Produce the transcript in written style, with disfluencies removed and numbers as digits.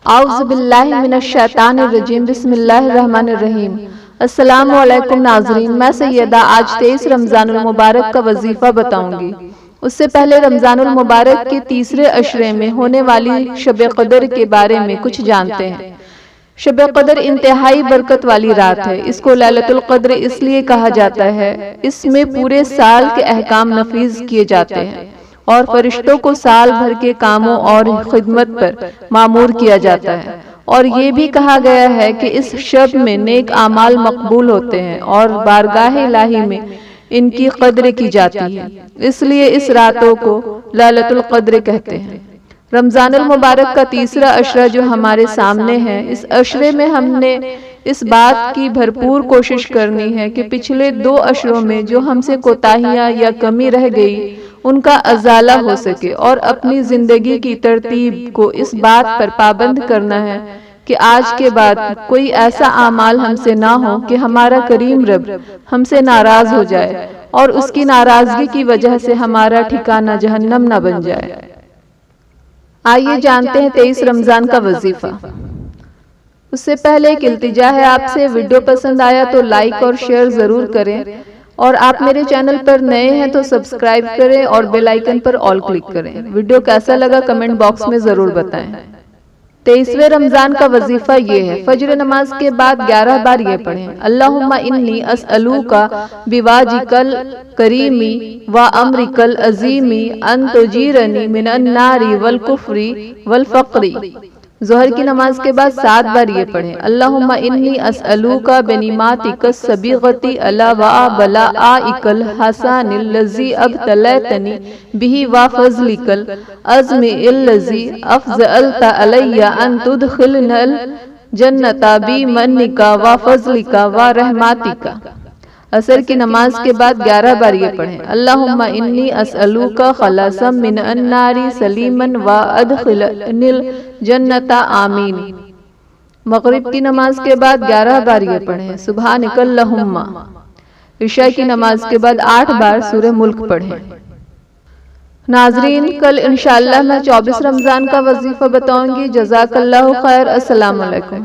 اعوذ باللہ من الشیطان الرجیم، بسم اللہ الرحمن الرحیم۔ السلام علیکم ناظرین، میں سیدہ آج 23 رمضان المبارک کا وظیفہ بتاؤں گی۔ اس سے پہلے رمضان المبارک کے تیسرے عشرے میں ہونے والی شب قدر کے بارے میں کچھ جانتے ہیں۔ شب قدر انتہائی برکت والی رات ہے۔ اس کو لیلۃ القدر اس لیے کہا جاتا ہے، اس میں پورے سال کے احکام نافذ کیے جاتے ہیں اور فرشتوں کو سال بھر کے کاموں اور خدمت پر مامور کیا جاتا ہے، اور یہ بھی کہا گیا ہے کہ اس شب میں نیک اعمال مقبول ہوتے ہیں اور بارگاہ الہی میں ان کی قدر کی جاتی ہے، اس لیے اس راتوں کو لیلۃ القدر کہتے ہیں۔ رمضان المبارک کا تیسرا عشرہ جو ہمارے سامنے ہے، اس عشرے میں ہم نے اس بات کی بھرپور کوشش کرنی ہے کہ پچھلے 2 عشروں میں جو ہم سے کوتاہیاں یا کمی رہ گئی ان کا ازالہ ہو سکے، اور اپنی زندگی کی ترتیب کو اس بات پر پابند کرنا ہے کہ آج کے بعد کوئی ایسا اعمال ہم سے نہ ہو کہ ہمارا کریم رب ہم سے ناراض ہو جائے اور اس کی ناراضگی کی وجہ سے ہمارا ٹھکانہ جہنم نہ بن جائے۔ آئیے جانتے ہیں 23 رمضان کا وظیفہ۔ اس سے پہلے ایک التجا ہے آپ سے، ویڈیو پسند آیا تو لائک اور شیئر ضرور کریں، اور آپ میرے چینل پر نئے ہیں تو سبسکرائب کریں اور بیل آئیکن پر آل کلک کریں۔ ویڈیو کیسا لگا کمنٹ باکس میں ضرور بتائیں۔ 23ویں رمضان کا وظیفہ یہ ہے، فجر نماز کے بعد 11 بار یہ پڑھیں، اللہم انی اسألوک بواجہک الکریم وامرک العظیم ان تجیرنی من النار والکفر والفقر۔ ظہر کی نماز کے بعد 7 بار یہ پڑھیں، اللہم انی اسألوک بنعماتک السابغۃ علی وآلائک الحسان الذی ابتلیتنی بہ وفضلک العظیم الذی افضلت علی ان تدخلنی الجنۃ بمنک وفضلک ورحمتک۔ عصر کی نماز کے بعد 11 بار یہ پڑھیں، اللہم انی اسألوک خلاصا من النار سلیما وادخلنی الجنۃ آمین۔ مغرب کی نماز کے بعد 11 بار یہ پڑھیں، سبحانک اللہم۔ عشاء کی نماز کے بعد 8 بار سورہ ملک پڑھیں۔ ناظرین، کل انشاءاللہ میں 24 رمضان کا وظیفہ بتاؤں گی۔ جزاک اللہ خیر۔ السلام علیکم۔